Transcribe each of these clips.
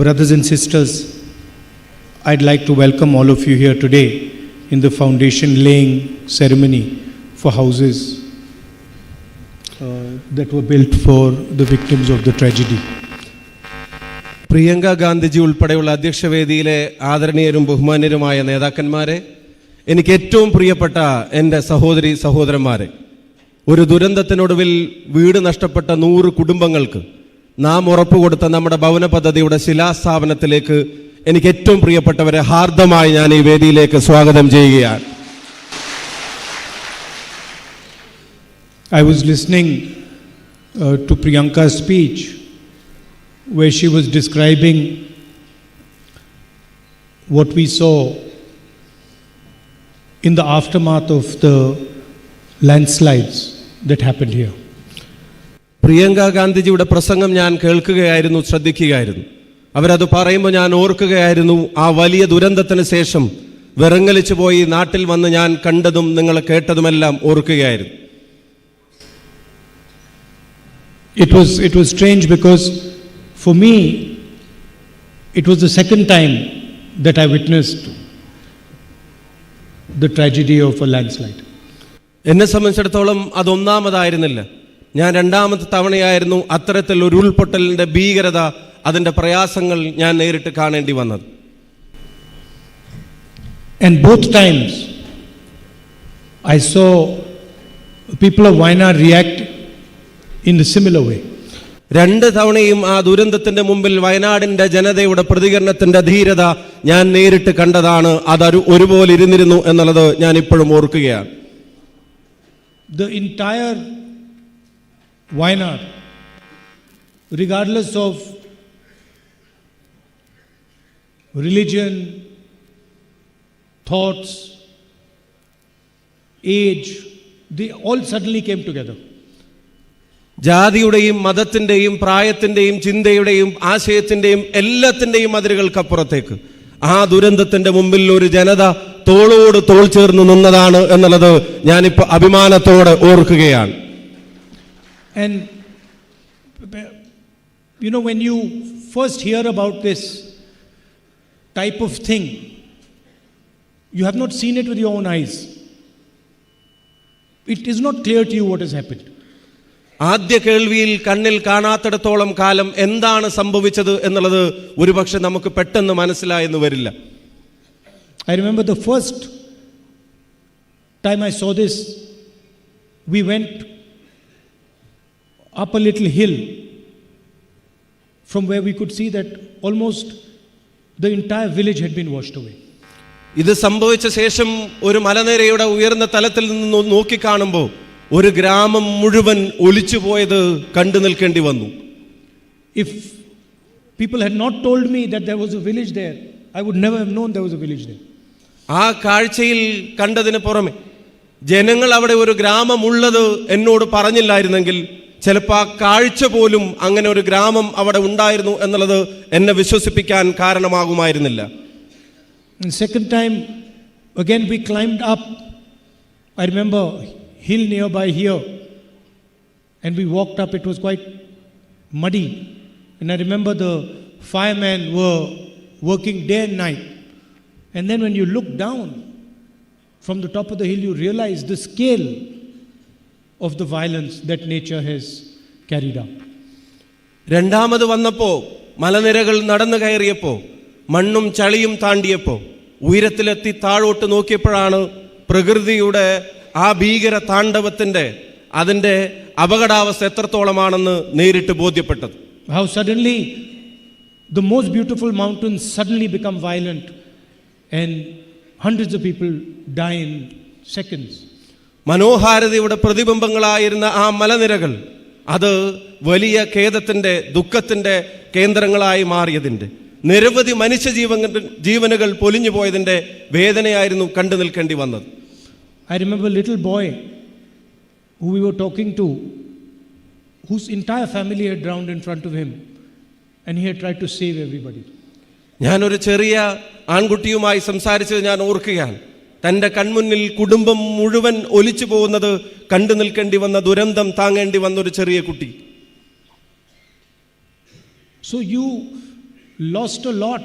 Brothers and sisters, I'd like to welcome all of you here today in the foundation laying ceremony for houses that were built for the victims of the tragedy. Priyanka Gandhiji ഉൾപ്പെടെയുള്ള അധ്യക്ഷവേദിയിലെ ആദരണീയരും ബഹുമാന്യരുമായ നേതാക്കന്മാരെ, എനിക്ക് ഏറ്റവും പ്രിയപ്പെട്ട എൻ്റെ സഹോദരി സഹോദരന്മാരെ, ഒരു ദുരന്തത്തിനൊടുവിൽ വീട് നഷ്ടപ്പെട്ട 100 കുടുംബങ്ങൾക്ക് നാം ഉറപ്പുകൊടുത്ത നമ്മുടെ ഭവന പദ്ധതിയുടെ ശിലാസ്ഥാപനത്തിലേക്ക് എനിക്ക് ഏറ്റവും പ്രിയപ്പെട്ടവരെ ഹാർദമായി ഞാൻ ഈ വേദിയിലേക്ക് സ്വാഗതം ചെയ്യുകയാണ്. I was listening to Priyanka's speech where she was describing what we saw in the aftermath of the landslides that happened here. Priyanka ഗാന്ധിജിയുടെ പ്രസംഗം ഞാൻ കേൾക്കുകയായിരുന്നു, ശ്രദ്ധിക്കുകയായിരുന്നു. അവരത് പറയുമ്പോൾ ഞാൻ ഓർക്കുകയായിരുന്നു, ആ വലിയ ദുരന്തത്തിന് ശേഷം വിറങ്ങലിച്ചു പോയി നാട്ടിൽ വന്ന് ഞാൻ കണ്ടതും നിങ്ങൾ കേട്ടതുമെല്ലാം ഓർക്കുകയായിരുന്നു. It was strange because for me it was the second time that I witnessed the tragedy of a landslide. എന്നെ സംബന്ധിച്ചിടത്തോളം അതൊന്നാമതായിരുന്നില്ല, ഞാൻ രണ്ടാമത്തെ തവണയായിരുന്നു അത്തരത്തിൽ ഒരു ഉരുൾപൊട്ടലിന്റെ ഭീകരത, അതിന്റെ പ്രയാസങ്ങൾ ഞാൻ നേരിട്ട് കാണേണ്ടി വന്നത്. And both times I saw people of Wayanad react in a similar way. രണ്ട് തവണയും ആ ദുരന്തത്തിന്റെ മുമ്പിൽ വയനാടിന്റെ ജനതയുടെ പ്രതികരണത്തിന്റെ ധീരത ഞാൻ നേരിട്ട് കണ്ടതാണ്. അത് ഒരുപോലെ ഇരുന്നിരുന്നു എന്നുള്ളത് ഞാൻ ഇപ്പോഴും ഓർക്കുകയാണ്. The entire Wayanad, regardless of religion, thoughts, age, they all suddenly came together. ജാതിയുടെയും മതത്തിന്റെയും പ്രായത്തിന്റെയും ചിന്തയുടെയും ആശയത്തിന്റെയും എല്ലാത്തിന്റെയും അതിരുകൾക്കപ്പുറത്തേക്ക് ആ ദുരന്തത്തിന്റെ മുമ്പിൽ ഒരു ജനത തോളോട് തോൾ ചേർന്ന് നിന്നതാണ് എന്നുള്ളത് ഞാനിപ്പോൾ അഭിമാനത്തോടെ ഓർക്കുകയാണ്. And you know, when you first hear about this type of thing, you have not seen it with your own eyes. It is not clear to you what has happened. ആദ്യ കേൾവിയിൽ കണ്ണിൽ കാണാത്തിടത്തോളം കാലം എന്താണ് സംഭവിച്ചത് എന്നുള്ളത് ഒരുപക്ഷെ നമുക്ക് പെട്ടെന്ന് മനസ്സിലായെന്ന് വരില്ല. I remember the first time I saw this, we went up a little hill from where we could see that almost the entire village had been washed away. ഇത് സംഭവിച്ച ശേഷം ഒരു മലനിരയുടെ ഉയർന്ന തലത്തിൽ നിന്ന് നോക്കിക്കാണുമ്പോൾ ഒരു ഗ്രാമം മുഴുവൻ ഒലിച്ചു പോയത് കണ്ടു നിൽക്കേണ്ടി വന്നു. If people had not told me that there was a village there, I would never have known there was a village there. ആ കാഴ്ചയിൽ കണ്ടതിന് പുറമെ ജനങ്ങൾ അവിടെ ഒരു ഗ്രാമമുള്ളത് എന്നോട് പറഞ്ഞില്ലായിരുന്നെങ്കിൽ ചിലപ്പോൾ ആ കാഴ്ച പോലും അങ്ങനെ ഒരു ഗ്രാമം അവിടെ ഉണ്ടായിരുന്നു എന്നുള്ളത് എന്നെ വിശ്വസിപ്പിക്കാൻ കാരണമാകുമായിരുന്നില്ല. Second time again we climbed up. I remember hill nearby here, and we walked up. It was quite muddy, and I remember the firemen were working day and night. And then when you look down from the top of the hill, you realize the scale of the violence that nature has carried out. രണ്ടാമത് വന്നപ്പോൾ മലനിരകൾ നടന്നു കയറിയപ്പോൾ മണ്ണും ചളിയും താണ്ടിയപ്പോൾ ഉയരത്തിലെത്തി താഴോട്ട് നോക്കിയപ്പോഴാണ് പ്രകൃതിയുടെ ആ ഭീകര താണ്ഡവത്തിന്റെ അതിന്റെ അപകടാവസ്ഥ എത്രത്തോളമാണെന്ന് നേരിട്ട് ബോധ്യപ്പെട്ടത്. How suddenly the most beautiful mountains suddenly become violent and hundreds of people die in seconds. മനോഹാരിതയുടെ പ്രതിബിംബങ്ങളായിരുന്ന ആ മലനിരകൾ അത് വലിയ ഖേദത്തിന്റെ ദുഃഖത്തിന്റെ കേന്ദ്രങ്ങളായി മാറിയതിന്റെ നിരവധി മനുഷ്യ ജീവനുകൾ പൊലിഞ്ഞു പോയതിന്റെ വേദനയായിരുന്നു കണ്ടു നിൽക്കേണ്ടി വന്നത്. I remember a little boy who we were talking to, whose entire family had drowned in front of him, and he had tried to save everybody. ഞാനൊരു ചെറിയ ആൺകുട്ടിയുമായി സംസാരിച്ചത് ഞാൻ ഓർക്കുകയാണ്. തൻ്റെ കൺമുന്നിൽ കുടുംബം മുഴുവൻ ഒലിച്ചു പോകുന്നത് കണ്ടു നിൽക്കേണ്ടി വന്ന, ദുരന്തം താങ്ങേണ്ടി വന്ന ഒരു ചെറിയ കുട്ടി. So you lost a lot,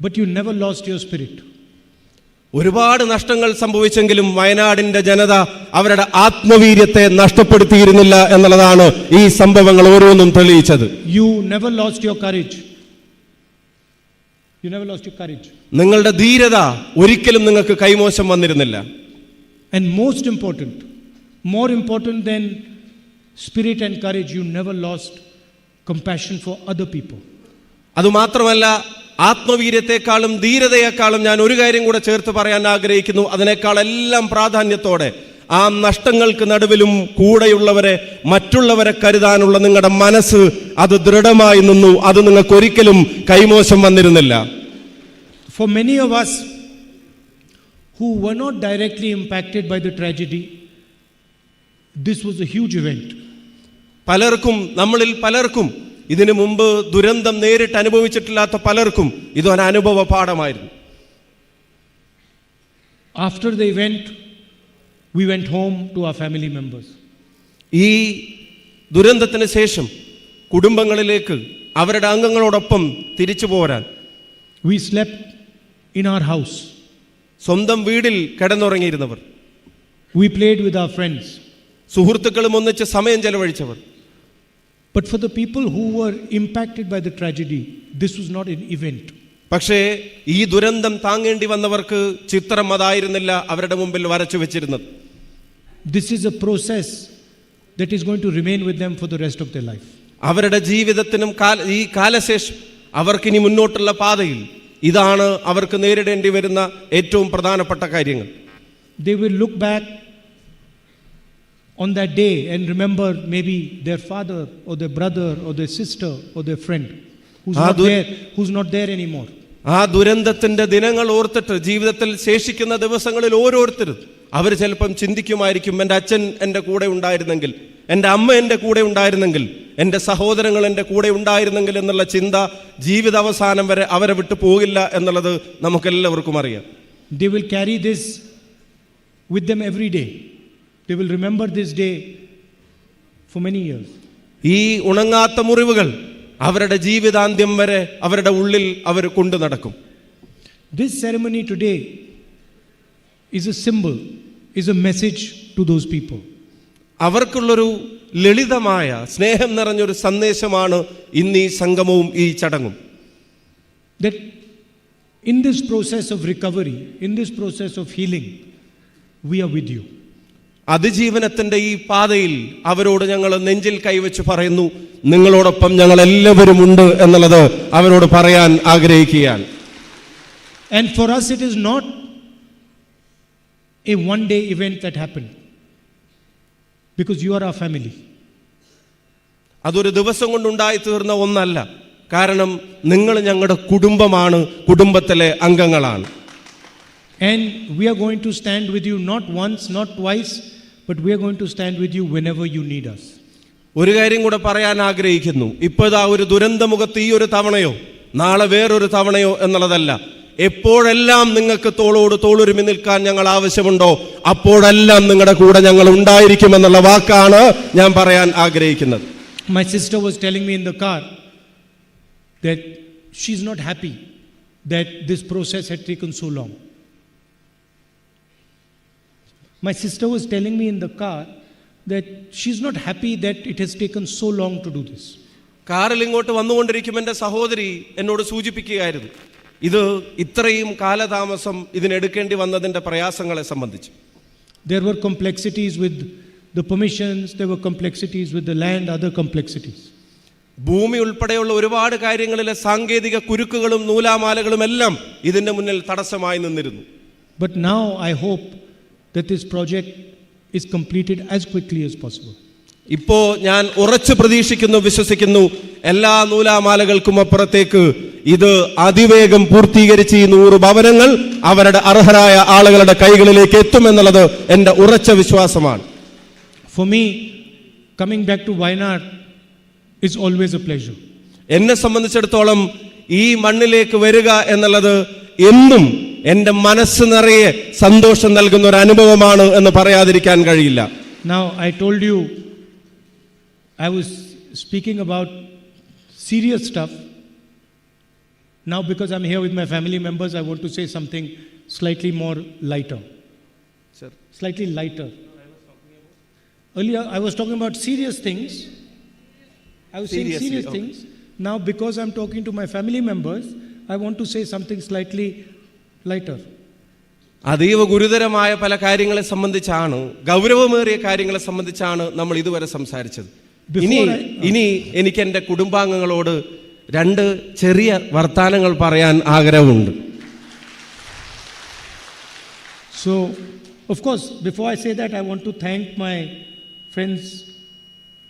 but you never lost your spirit. ഒരുപാട് നഷ്ടങ്ങൾ സംഭവിച്ചെങ്കിലും വയനാടിന്റെ ജനത അവരുടെ ആത്മവീര്യത്തെ നഷ്ടപ്പെടുത്തിയിരുന്നില്ല എന്നുള്ളതാണ് ഈ സംഭവങ്ങൾ ഓരോന്നും തെളിയിച്ചത്. You never lost your courage. You never lost your courage. നിങ്ങളുടെ ധീരത ഒരിക്കലും നിങ്ങൾക്ക് കൈമോശം വന്നിരുന്നില്ല. And more important than spirit and courage, you never lost compassion for other people. അതുമാത്രമല്ല, ആത്മവീര്യത്തെക്കാളും ധീരതയെക്കാളും ഞാൻ ഒരു കാര്യം കൂടെ ചേർത്ത് പറയാൻ ആഗ്രഹിക്കുന്നു. അതിനേക്കാളെല്ലാം പ്രാധാന്യത്തോടെ ആ നഷ്ടങ്ങൾക്ക് നടുവിലും കൂടെയുള്ളവരെ, മറ്റുള്ളവരെ കരുതാനുള്ള നിങ്ങളുടെ മനസ്സ് അത് ദൃഢമായി നിന്നു. അത് നിങ്ങൾക്ക് ഒരിക്കലും കൈമോശം വന്നിരുന്നില്ല. For many of us who were not directly impacted by the tragedy, this was a huge event. നമ്മളിൽ പലർക്കും ഇതിനു മുമ്പ് ദുരന്തം നേരിട്ട് അനുഭവിച്ചിട്ടില്ലാത്ത പലർക്കും ഇതൊരു അനുഭവ പാഠമായിരുന്നു. After the event, we went home to our family members. ഈ ദുരന്തത്തിന് ശേഷം കുടുംബങ്ങളിലേക്ക് അവരുടെ അംഗങ്ങളോടൊപ്പം തിരിച്ചു പോരാൻ we slept in our house. സ്വന്തം വീടിൽ കിടന്നുറങ്ങിയിരുന്നവർ, we played with our friends. സുഹൃത്തുക്കളും ഒന്നിച്ച് സമയം ചെലവഴിച്ചവർ. But for the people who were impacted by the tragedy, this was not an event. പക്ഷേ ഈ ദുരന്തം താങ്ങേണ്ടി വന്നവർക്ക് ചിത്രം അതായിരുന്നില്ല അവരുടെ മുമ്പിൽ വരച്ചു വെച്ചിരുന്നത്. This is a process that is going to remain with them for the rest of their life. അവരുടെ ജീവിതത്തിനും ഈ കാലശേഷം അവർക്കിനി മുന്നോട്ടുള്ള പാതയിൽ ഇതാണ് അവർക്ക് നേരിടേണ്ടി വരുന്ന ഏറ്റവും പ്രധാനപ്പെട്ട കാര്യങ്ങൾ. They will look back on that day and remember maybe their father or their brother or their sister or their friend who's not there anymore. ആ ദുരന്തത്തിന്റെ ദിനങ്ങൾ ഓർത്തിട്ട് ജീവിതത്തിൽ ശേഷിക്കുന്ന ദിവസങ്ങളിൽ ഓരോരുത്തരും അവർ ചിലപ്പം ചിന്തിക്കുമായിരിക്കും, എൻ്റെ അച്ഛൻ എൻ്റെ കൂടെ ഉണ്ടായിരുന്നെങ്കിൽ, എൻ്റെ അമ്മ എൻ്റെ കൂടെ ഉണ്ടായിരുന്നെങ്കിൽ, എൻ്റെ സഹോദരങ്ങൾ എൻ്റെ കൂടെ ഉണ്ടായിരുന്നെങ്കിൽ എന്നുള്ള ചിന്ത ജീവിതാവസാനം വരെ അവരെ വിട്ടു പോകില്ല എന്നുള്ളത് നമുക്കെല്ലാവർക്കും അറിയാം. They will carry this with them every day. They will remember this day for many years. ഈ ഉണങ്ങാത്ത മുറിവുകൾ അവരുടെ ജീവിതാന്ത്യം വരെ അവരുടെ ഉള്ളിൽ അവർ കൊണ്ടു നടക്കും. This ceremony today is a symbol, is a message to those people. അവർക്കുള്ളൊരു ലളിതമായ സ്നേഹം നിറഞ്ഞൊരു സന്ദേശമാണ് ഇന്ന് ഈ സംഗമവും ഈ ചടങ്ങും. That in this process of recovery, in this process of healing, we are with you. അതിജീവനത്തിന്റെ ഈ പാതയിൽ അവരോട് ഞങ്ങൾ നെഞ്ചിൽ കൈവച്ച് പറയുന്നു, നിങ്ങളോടൊപ്പം ഞങ്ങൾ എല്ലാവരും ഉണ്ട് എന്നുള്ളത് അവരോട് പറയാൻ ആഗ്രഹിക്കുകയാണ്. And for us it is not a one day event that happened, because you are our family. അതൊരു ദിവസം കൊണ്ടുണ്ടായി തീർന്ന ഒന്നല്ല, കാരണം നിങ്ങൾ ഞങ്ങളുടെ കുടുംബമാണ്, കുടുംബത്തിലെ അംഗങ്ങളാണ്. And we are going to stand with you not once, not twice, but we are going to stand with you whenever you need us. ഒരു കാര്യം കൂടെ പറയാൻ ആഗ്രഹിക്കുന്നു. ഇപ്പോഴാ ഒരു ദുരന്തമുഖത്ത് ഈ ഒരു തവണയോ നാളെ വേറൊരു തവണയോ എന്നുള്ളതല്ല, എപ്പോഴെല്ലാം നിങ്ങൾക്ക് തോളോട് തോളുരുമി നിൽക്കാൻ ഞങ്ങൾ ആവശ്യമുണ്ടോ അപ്പോഴെല്ലാം നിങ്ങളുടെ കൂടെ ഞങ്ങൾ ഉണ്ടായിരിക്കുമെന്നുള്ള വാക്കാണ് ഞാൻ പറയാൻ ആഗ്രഹിക്കുന്നത്. My sister was telling me in the car that she's not happy that this process had taken so long. My sister was telling me in the car that she's not happy that it has taken so long to do this. കാറിൽ ഇങ്ങോട്ട് വന്നുകൊണ്ടിരിക്കും എൻ്റെ സഹോദരി എന്നോട് സൂചിപ്പിക്കുകയായിരുന്നു, ഇത് ഇത്രയും കാലതാമസം ഇതിനെടുക്കേണ്ടി വന്നതിൻ്റെ പ്രയാസങ്ങളെ സംബന്ധിച്ച്. There were complexities with the permissions, there were complexities with the land, other complexities. ഭൂമി ഉൾപ്പെടെയുള്ള ഒരുപാട് കാര്യങ്ങളിലെ സാങ്കേതിക കുരുക്കുകളും നൂലാമാലകളും എല്ലാം ഇതിൻ്റെ മുന്നിൽ തടസ്സമായി നിന്നിരുന്നു. But now I hope that this project is completed as quickly as possible. ഇപ്പോ ഞാൻ ഉറച്ചു പ്രതീക്ഷിക്കുന്നു, വിശ്വസിക്കുന്നു, എല്ലാ നൂലാമാലകൾക്കും അപ്പുറത്തേക്ക് ഇത് അതിവേഗം പൂർത്തീകരിച്ച് ഈ 100 ഭവനങ്ങൾ അവരുടെ അർഹരായ ആളുകളുടെ കൈകളിലേക്ക് എത്തുമെന്നുള്ളത് എൻ്റെ ഉറച്ച വിശ്വാസമാണ്. For me, coming back to Wayanad is always a pleasure. എന്നെ സംബന്ധിച്ചിടത്തോളം ഈ മണ്ണിലേക്ക് വരിക എന്നുള്ളത് എന്നും എൻ്റെ മനസ്സ് നിറയെ സന്തോഷം നൽകുന്ന ഒരു അനുഭവമാണ് എന്ന് പറയാതിരിക്കാൻ കഴിയില്ല. Now I told you I was speaking about serious stuff, Now, because I'm here with my family members, I want to say something slightly more lighter. Sir. Slightly lighter. Earlier, I was talking about serious things. I was saying Seriously, serious okay. things. Now, because I'm talking to my family members, I want to say something slightly lighter. അതീവ ഗുരുതരമായ പല കാര്യങ്ങളെ സംബന്ധിച്ചാണ്, ഗൗരവമേറിയ കാര്യങ്ങളെ സംബന്ധിച്ചാണ് നമ്മൾ ഇതുവരെ സംസാരിച്ചത്. ഇനി എനിക്ക് എൻ്റെ കുടുംബാംഗങ്ങളോട് രണ്ട് ചെറിയ വർത്താനങ്ങൾ പറയാൻ ആഗ്രഹമുണ്ട്. So, of course, before I say that, I want to thank my friends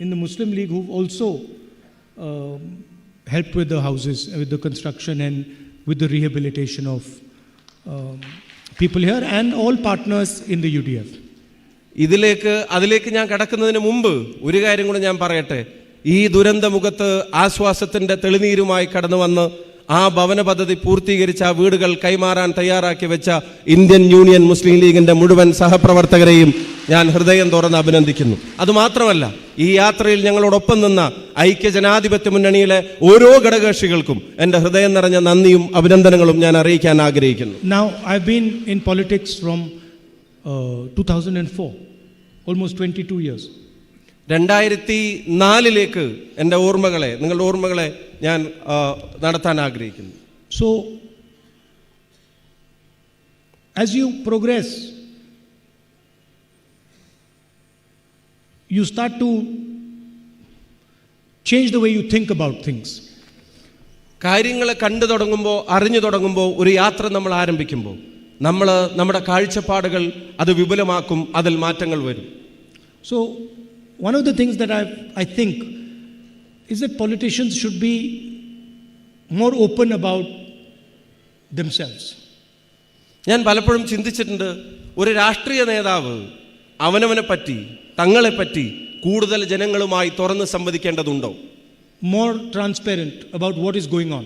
in the Muslim League who've also helped with the houses, with the construction and with the rehabilitation of people here and all partners in the UDF. അതിലേക്ക് ഞാൻ കടക്കുന്നതിന് മുമ്പ് ഒരു കാര്യം കൂടെ ഞാൻ പറയട്ടെ. ഈ ദുരന്തമുഖത്ത് ആശ്വാസത്തിന്റെ തെളിനീരുമായി കടന്നു വന്ന് ആ ഭവന പദ്ധതി പൂർത്തീകരിച്ച ആ വീടുകൾ കൈമാറാൻ തയ്യാറാക്കി വെച്ച ഇന്ത്യൻ യൂണിയൻ മുസ്ലിം ലീഗിന്റെ മുഴുവൻ സഹപ്രവർത്തകരെയും ഞാൻ ഹൃദയം തുറന്ന് അഭിനന്ദിക്കുന്നു. അതുമാത്രമല്ല, ഈ യാത്രയിൽ ഞങ്ങളോടൊപ്പം നിന്ന ഐക്യജനാധിപത്യ മുന്നണിയിലെ ഓരോ ഘടകകക്ഷികൾക്കും എൻ്റെ ഹൃദയം നിറഞ്ഞ നന്ദിയും അഭിനന്ദനങ്ങളും ഞാൻ അറിയിക്കാൻ ആഗ്രഹിക്കുന്നു. Now, I've been in politics from 2004, almost 22 years. 2004 എൻ്റെ ഓർമ്മകളെ, നിങ്ങളുടെ ഓർമ്മകളെ ഞാൻ നടത്താൻ ആഗ്രഹിക്കുന്നു. So, as you progress, you start to change the way you think about things. കാര്യങ്ങളെ കണ്ടു തുടങ്ങുമ്പോൾ, അറിഞ്ഞു തുടങ്ങുമ്പോൾ, ഒരു യാത്ര നമ്മൾ ആരംഭിക്കുമ്പോൾ നമ്മുടെ കാഴ്ചപ്പാടുകൾ അത് വിപുലമാക്കും, അതിൽ മാറ്റങ്ങൾ വരും. So, one of the things that I think is that politicians should be more open about themselves. ഞാൻ പലപ്പോഴും ചിന്തിച്ചിട്ടുണ്ട്, ഒരു രാഷ്ട്രീയ നേതാവ് അവനവനെ പറ്റി, തങ്ങളെപ്പറ്റി കൂടുതൽ ജനങ്ങളുമായി തുറന്ന് സംവദിക്കേണ്ടതുണ്ടോ? More transparent about what is going on.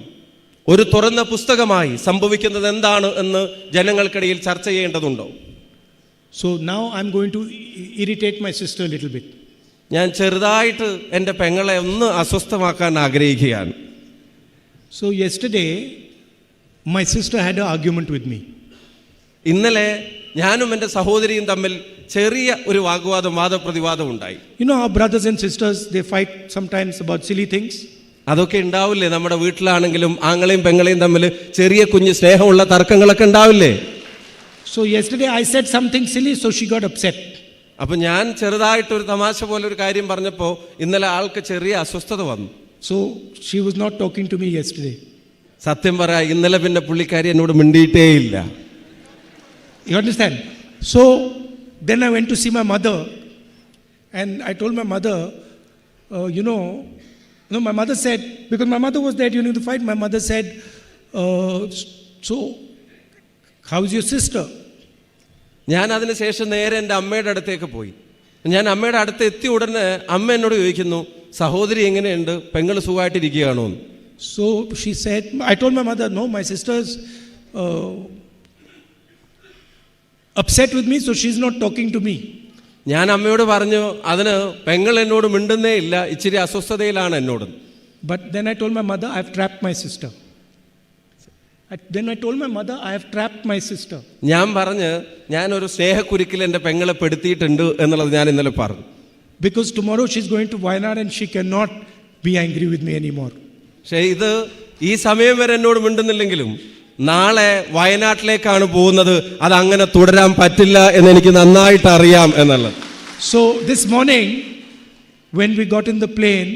ഒരു തുറന്ന പുസ്തകമായി സംഭവിക്കുന്നത് എന്താണ് എന്ന് ജനങ്ങൾക്കിടയിൽ ചർച്ച ചെയ്യേണ്ടതുണ്ടോ? So now I'm going to irritate my sister a little bit. ഞാൻ ചെറുതായിട്ട് എൻ്റെ പെങ്ങളെ ഒന്ന് അസ്വസ്ഥമാക്കാൻ ആഗ്രഹിക്കുകയാണ്. So yesterday my sister had an argument with me. ഇന്നലെ ഞാനും എൻ്റെ സഹോദരിയും തമ്മിൽ ചെറിയ ഒരു വാദപ്രതിവാദം ഉണ്ടായി. You know, our brothers and sisters, they fight sometimes about silly things. അതൊക്കെ ഉണ്ടാവില്ലേ? നമ്മുടെ വീട്ടിലാണെങ്കിലും ആങ്ങളെയും പെങ്ങളെയും തമ്മിൽ ചെറിയ കുഞ്ഞ് സ്നേഹമുള്ള തർക്കങ്ങളൊക്കെ ഉണ്ടാവില്ലേ? So yesterday I said something silly, so she got upset. അപ്പൊ ഞാൻ ചെറുതായിട്ടൊരു തമാശ പോലെ ഒരു കാര്യം പറഞ്ഞപ്പോൾ ഇന്നലെ ആൾക്ക് ചെറിയ അസ്വസ്ഥത വന്നു. So she was not talking to me yesterday. സത്യം പറയാ, ഇന്നലെ പിന്നെ പുള്ളിക്കാരി എന്നോട് മിണ്ടിയിട്ടേ ഇല്ല. You understand? So then I went to see my mother and I told my mother, my mother said, because my mother was there during the fight, my mother said, so how's your sister? ഞാൻ അതിനുശേഷം നേരെ എൻ്റെ അമ്മയുടെ അടുത്തേക്ക് പോയി. ഞാൻ അമ്മയുടെ അടുത്ത് എത്തിയ ഉടനെ അമ്മ എന്നോട് ചോദിക്കുന്നു, സഹോദരി എങ്ങനെയുണ്ട്, പെങ്ങൾ സുഖമായിട്ടിരിക്കുകയാണോ? So she said, I told my mother, no, my sister's upset with me, so she's not talking to me. ഞാൻ അമ്മയോട് പറഞ്ഞു, അതിന് പെങ്ങൾ എന്നോട് മിണ്ടുന്നേ ഇല്ല, ഇച്ചിരി അസ്വസ്ഥതയിലാണ് എന്നോട്. But then I told my mother, I have trapped my sister. Then I told my mother, I have trapped my sister. ഞാൻ പറഞ്ഞ്, ഞാനൊരു സ്നേഹക്കുരുക്കിൽ എൻ്റെ പെങ്ങളെ പെടുത്തിയിട്ടുണ്ട് എന്നുള്ളത് ഞാൻ ഇന്നലെ പറഞ്ഞു. Because tomorrow she's going to Wayanad and she cannot be angry with me anymore. പക്ഷേ ഇത് ഈ സമയം വരെ എന്നോട് മിണ്ടുന്നില്ലെങ്കിലും നാളെ വയനാട്ടിലേക്കാണ് പോകുന്നത്, അത് അങ്ങനെ തുടരാൻ പറ്റില്ല എന്ന് എനിക്ക് നന്നായിട്ട് അറിയാം എന്നുള്ളത്. So this morning when we got in the plane,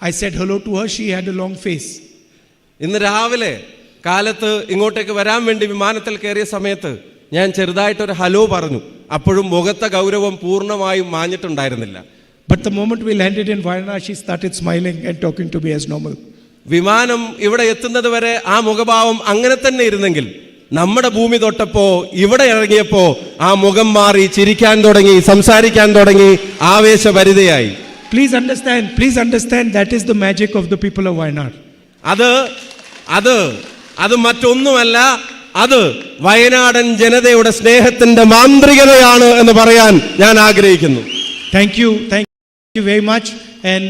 I said hello to her. She had a long face. ഇന്ന് രാവിലെ കാലത്ത് ഇങ്ങോട്ടേക്ക് വരാൻ വേണ്ടി വിമാനത്തിൽ കയറിയ സമയത്ത് ഞാൻ ചെറുതായിട്ടൊരു ഹലോ പറഞ്ഞു. അപ്പോഴും മുഖത്തെ ഗൗരവം പൂർണ്ണമായും മാഞ്ഞിട്ടുണ്ടായിരുന്നില്ല. But the moment we landed in Wayanad, she started smiling and talking to me as normal. വിമാനം ഇവിടെ എത്തുന്നത് വരെ ആ മുഖഭാവം അങ്ങനെ തന്നെ ഇരുന്നെങ്കിൽ നമ്മുടെ ഭൂമി തൊട്ടപ്പോ ഇവിടെ ഇറങ്ങിയപ്പോ ആ മുഖം മാറി ചിരിക്കാൻ തുടങ്ങി, സംസാരിക്കാൻ തുടങ്ങി, ആവേശഭരിതയായി. Please understand that is the magic of the people of Wayanad. അത് മറ്റൊന്നുമല്ല, അത് വയനാടൻ ജനതയുടെ സ്നേഹത്തിന്റെ മാന്ത്രികതയാണ് എന്ന് പറയാൻ ഞാൻ ആഗ്രഹിക്കുന്നു. Thank you very much and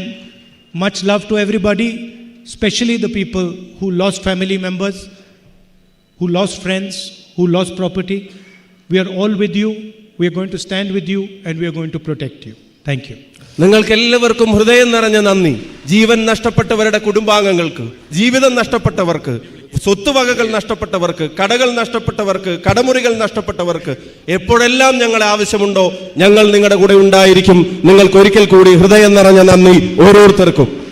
much love to everybody. especially the people who lost family members, who lost friends, who lost property. We are all with you. We are going to stand with you and we are going to protect you. Thank you. നിങ്ങൾക്ക് എല്ലാവർക്കും ഹൃദയം നിറഞ്ഞ നന്ദി. ജീവൻ നഷ്ടപ്പെട്ടവരുടെ കുടുംബാംഗങ്ങൾക്ക്, ജീവിതം നഷ്ടപ്പെട്ടവർക്ക്, സ്വത്തുവകകൾ നഷ്ടപ്പെട്ടവർക്ക്, കടകൾ നഷ്ടപ്പെട്ടവർക്ക്, കടമുറികൾ നഷ്ടപ്പെട്ടവർക്ക് എപ്പോഴെല്ലാം ഞങ്ങളെ ആവശ്യമുണ്ടോ ഞങ്ങൾ നിങ്ങളുടെ കൂടെ ഉണ്ടായിരിക്കും. നിങ്ങൾക്ക് ഒരിക്കൽ കൂടി ഹൃദയം നിറഞ്ഞ നന്ദി ഓരോരുത്തർക്കും.